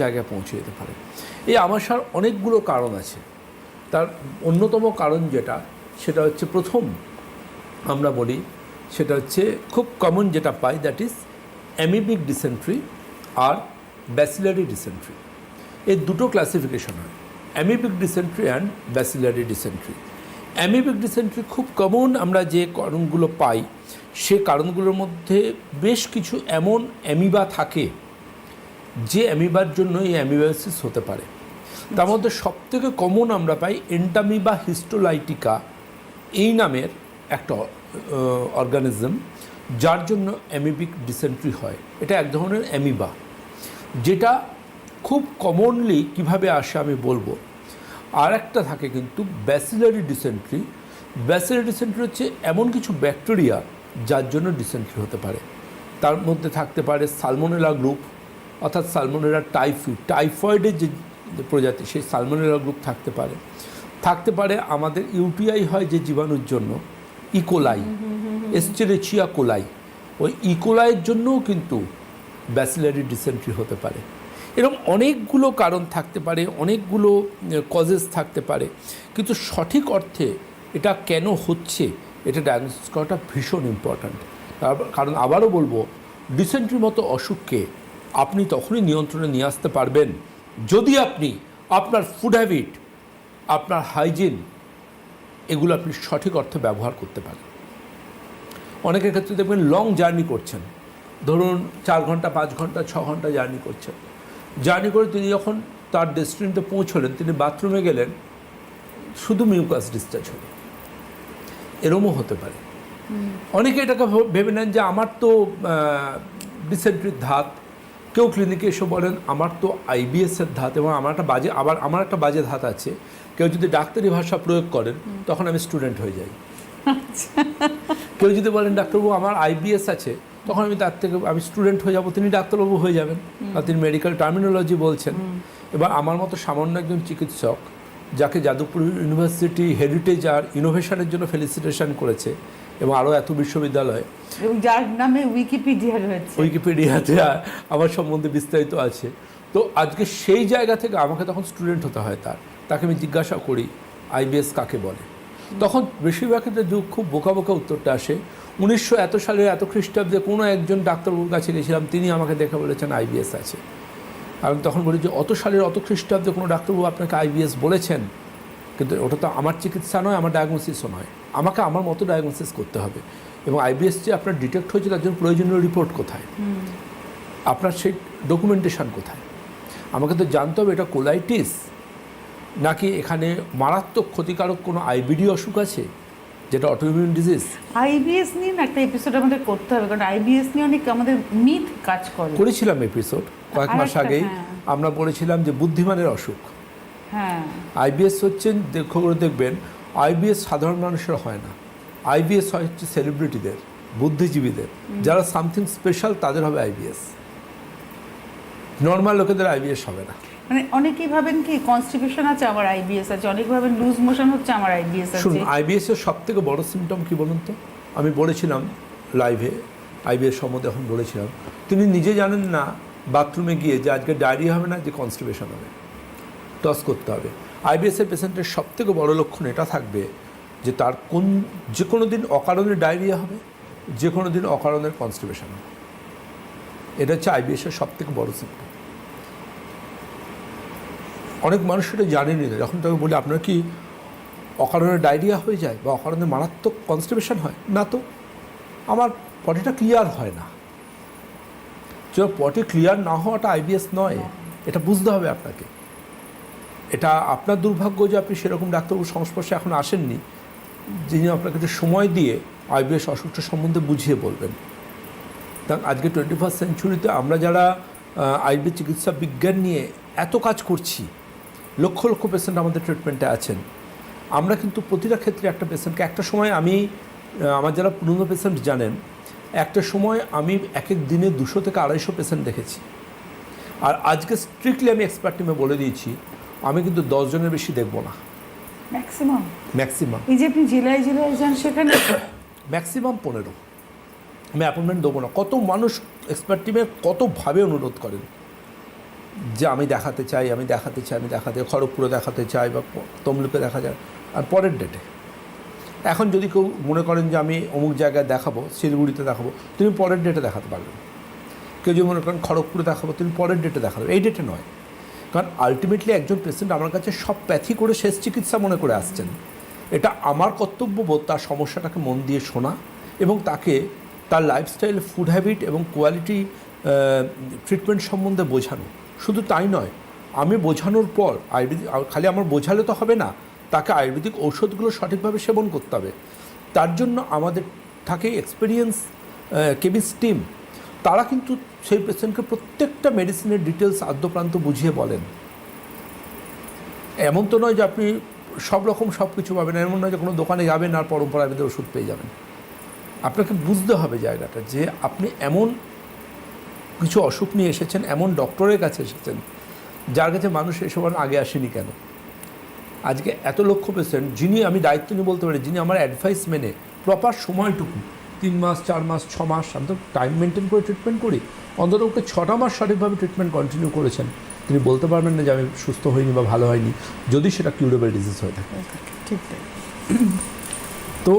জায়গায় পৌঁছে যেতে পারে। এই আমাশার অনেকগুলো কারণ আছে। তার অন্যতম কারণ যেটা, সেটা হচ্ছে প্রথম আমরা বলি, সেটা হচ্ছে খুব কমন যেটা পাই, দ্যাট ইজ অ্যামিবিক ডিসেন্ট্রি আর ব্যাসিলারি ডিসেন্ট্রি। এর দুটো ক্লাসিফিকেশন হয়, amoebic dysentery and bacillary dysentery. Amoebic dysentery খুব কমন আমরা যে কারণগুলো পাই, সে কারণগুলোর মধ্যে বেশ কিছু এমন অ্যামিবা থাকে যে অ্যামিবার জন্য এই অ্যামিবায়োসিস হতে পারে। তার মধ্যে সবথেকে কমন আমরা পাই এন্টামিবা হিস্টোলাইটিকা এই নামের একটা অর্গানিজম, যার জন্য অ্যামিবিক ডিসেন্ট্রি হয়। এটা এক ধরনের অ্যামিবা, যেটা খুব কমনলি কিভাবে আসে আমি বলবো। আর একটা থাকে কিন্তু ব্যাসিলারি ডিসেন্ট্রি। ব্যাসিলারি ডিসেন্ট্রি হচ্ছে এমন কিছু ব্যাকটেরিয়া যার জন্য ডিসেন্ট্রি হতে পারে। তার মধ্যে থাকতে পারে সালমোনেলা গ্রুপ, অর্থাৎ সালমোনেলা টাইফয়েডের যে প্রজাতি, সেই সালমোনেলা গ্রুপ থাকতে পারে আমাদের ইউটিআই হয় যে জীবাণুর জন্য, ইকোলাই, এস্চেরিচিয়া কোলাই, ওই ইকোলাইয়ের জন্যও কিন্তু ব্যাসিলারি ডিসেন্ট্রি হতে পারে। এরকম অনেকগুলো কারণ থাকতে পারে, অনেকগুলো কজেস থাকতে পারে, কিন্তু সঠিক অর্থে এটা কেন হচ্ছে এটা ডায়াগনোসিস করাটা ভীষণ ইম্পর্ট্যান্ট। কারণ আবারও বলবো, ডিসেন্ট্রির মতো অসুখকে আপনি তখনই নিয়ন্ত্রণে নিয়ে আসতে পারবেন যদি আপনি আপনার ফুড হ্যাবিট, আপনার হাইজিন, এগুলো আপনি সঠিক অর্থে ব্যবহার করতে পারেন। অনেকের ক্ষেত্রে দেখবেন লং জার্নি করছেন, ধরুন 4 ঘন্টা 5 ঘন্টা 6 ঘন্টা জার্নি করছেন। জার্নি করে তিনি যখন তার ডেস্টিনিতে পৌঁছলেন, তিনি বাথরুমে গেলেন, শুধু মিউকাস ডিসচার্জ হলো, এরমও হতে পারে। অনেকে এটাকে ভেবে নেন যে আমার তো ডিসেন্ট্রির ধাত, কেউ ক্লিনিকে এসে বলেন আমার তো আইবিএসের ধাত, এবং আমার একটা বাজে ধাত আছে। কেউ যদি ডাক্তারি ভাষা প্রয়োগ করেন তখন আমি স্টুডেন্ট হয়ে যাই। কেউ যদি বলেন ডাক্তারবাবু আমার আইবিএস আছে, তখন আমি স্টুডেন্ট হয়ে যাব, তিনি ডাক্তারবাবু হয়ে যাবেন, আর তিনি মেডিকেল টার্মিনোলজি বলছেন। এবার আমার মতো সামান্য একজন চিকিৎসক, যাকে যাদবপুর ইউনিভার্সিটি হেরিটেজ আর ইনোভেশনের জন্য ফেলিসিটেশন করেছে, এবং আরও এত বিশ্ববিদ্যালয়, এবং যার নামে উইকিপিডিয়া রয়েছে, উইকিপিডিয়াতে আমার সম্বন্ধে বিস্তারিত আছে। তো আজকে সেই জায়গা থেকে আমাকে তখন স্টুডেন্ট হতে হয়। তাকে আমি জিজ্ঞাসা করি আইবিএস কাকে বলে, তখন বেশিরভাগ ক্ষেত্রে খুব বোকা উত্তরটা আসে। 1900 এত সালের এত খ্রিস্টাব্দে কোনো একজন ডাক্তারবাবুর কাছে গেছিলাম, তিনি আমাকে দেখে বলেছেন আইবিএস আছে। আমি তখন বলি যে অত সালের অত খ্রিস্টাব্দে কোনো ডাক্তারবাবু আপনাকে আইবিএস বলেছেন, কিন্তু ওটা তো আমার চিকিৎসা নয়, আমার ডায়াগনোসিসও নয়, আমাকে আমার মতো ডায়াগনোসিস করতে হবে। এবং আইবিএস যে আপনার ডিটেক্ট হয়েছে তার জন্য প্রয়োজনীয় রিপোর্ট কোথায়, আপনার সেই ডকুমেন্টেশন কোথায়, আমাকে তো জানতে হবে এটা কোলাইটিস নাকি এখানে মারাত্মক ক্ষতিকারক কোনো আইবিডি অসুখ আছে, যেটা অটোইমিউন ডিজিজ। আইবিএস নিয়ে একটা এপিসোড আমাদের করতে হবে, কারণ আইবিএস নিয়ে অনেক আমাদের মিথ কাজ করেছিলাম এপিসোড কয়েক মাস আগেই। আমরা বলেছিলাম যে বুদ্ধিমানের অসুখ। হ্যাঁ, আইবিএস হচ্ছে, খবর দেখবেন, আইবিএস সাধারণ মানুষের হয় না, আইবিএস হয় হচ্ছে সেলিব্রিটিদের, বুদ্ধিজীবীদের, যারা সামথিং স্পেশাল, তাদের হবে আইবিএস। নর্মাল লোকেদের আইবিএস হবে না। মানে অনেকেই ভাবেন কি কনস্টিপেশন আছে আমার আইবিএস আছে, অনেকে ভাবেন লুজ মোশন হচ্ছে আমার আইবিএস আছে। শুনুন, আইবিএস এর সবথেকে বড় সিমটম কি বলুন তো? আমি বলেছিলাম লাইভে আইবিএস সম্বন্ধে, এখন বলেছিলাম, তিনি নিজে জানেন না বাথরুমে গিয়ে যে আজকে ডায়রিয়া হবে না, যে কনস্টিপেশন হবে, টস করতে হবে। আইবিএস এর পেশেন্টের সবথেকে বড় লক্ষণ এটা থাকবে যে তার যে কোনো দিন অকারণে ডায়রিয়া হবে, যে কোনো দিন অকারণের কনস্টিপেশন হবে। এটা হচ্ছে আইবিএস এর সবথেকে বড় সিমটম। অনেক মানুষ সেটা জানেনই না। যখন তাকে বলি আপনার কি অকারণে ডায়রিয়া হয়ে যায় বা অকারণে মারাত্মক কনস্টিপেশন হয়, না তো, আমার পটিটা ক্লিয়ার হয় না। পটি ক্লিয়ার না হওয়াটা আইবিএস নয়, এটা বুঝতে হবে আপনাকে। এটা আপনার দুর্ভাগ্য যে আপনি সেরকম ডাক্তারবাবুর সংস্পর্শে এখন আসেননি, যিনি আপনাকে সময় দিয়ে আইবিএস অসুখটা সম্বন্ধে বুঝিয়ে বলবেন। কারণ আজকে 21st সেঞ্চুরিতে আমরা যারা আইবিএস চিকিৎসা বিজ্ঞান নিয়ে এত কাজ করছি, লক্ষ পেশেন্ট আমাদের ট্রিটমেন্টে আছেন, আমরা কিন্তু প্রতিটা ক্ষেত্রে একটা পেশেন্টকে, একটা সময় আমার যারা পুরনো পেশেন্ট জানেন, একটা সময় আমি এক দিনে 200 থেকে 250 পেশেন্ট দেখেছি। আর আজকে স্ট্রিক্টলি আমি এক্সপার্ট টিমে বলে দিয়েছি, আমি কিন্তু 10 জনের বেশি দেখব না, ম্যাক্সিমাম। এই যে আপনি জেলায় যান, সেখানে ম্যাক্সিমাম 15। আমি অ্যাপয়েন্টমেন্ট দেবো না। কত মানুষ এক্সপার্ট টিমে কতভাবে অনুরোধ করেন, যে আমি দেখাতে চাই খড়গপুরে দেখাতে চাই বা তমলুকে দেখা যায়, আর পরের ডেটে। এখন যদি কেউ মনে করেন যে আমি অমুক জায়গায় দেখাবো, শিলিগুড়িতে দেখাবো, তুমি পরের ডেটে দেখাতে পারবেন। কেউ যদি মনে করেন খড়গপুরে দেখাবো, তুমি পরের ডেটে দেখাবে, এই ডেটে নয়। কারণ আলটিমেটলি একজন পেশেন্ট আমার কাছে সব প্যাথি করে শেষ চিকিৎসা মনে করে আসছেন। এটা আমার কর্তব্যবোধ তার সমস্যাটাকে মন দিয়ে শোনা এবং তাকে তার লাইফস্টাইল, ফুড হ্যাবিট এবং কোয়ালিটি ট্রিটমেন্ট সম্বন্ধে বোঝানো। শুধু তাই নয়, আমি বোঝানোর পর আয়ুর্বেদিক খালি আমার বোঝালে তো হবে না, তাকে আয়ুর্বেদিক ঔষধগুলো সঠিকভাবে সেবন করতে হবে। তার জন্য আমাদের থাকে এক্সপিরিয়েন্স কেমিস্ট টিম, তারা কিন্তু সেই পেশেন্টকে প্রত্যেকটা মেডিসিনের ডিটেলস আদ্যপ্রান্ত বুঝিয়ে বলেন। এমন তো নয় যে আপনি সব রকম সব কিছু পাবেন, এমন নয় যে কোনো দোকানে যাবেন আর পরম্পরা আয়ুর্বেদের ওষুধ পেয়ে যাবেন। আপনাকে বুঝতে হবে জায়গাটা, যে আপনি এমন কিছু অসুখ নিয়ে এসেছেন, এমন ডক্টরের কাছে এসেছেন যার কাছে মানুষ এসব আগে আসেনি কেন। আজকে এত লক্ষ পেশেন্ট, যিনি আমি দায়িত্ব নিয়ে বলতে পারি, যিনি আমার অ্যাডভাইস মেনে প্রপার সময়টুকু 3 মাস 4 মাস 6 মাস আমি তো টাইম মেনটেন করে ট্রিটমেন্ট করি, অন্তত ওকে 6টা মাস সঠিকভাবে ট্রিটমেন্ট কন্টিনিউ করেছেন, তিনি বলতে পারবেন না যে আমি সুস্থ হইনি বা ভালো হয়নি, যদি সেটা কিউরেবল ডিজিজ হয়ে থাকে। ঠিক। তো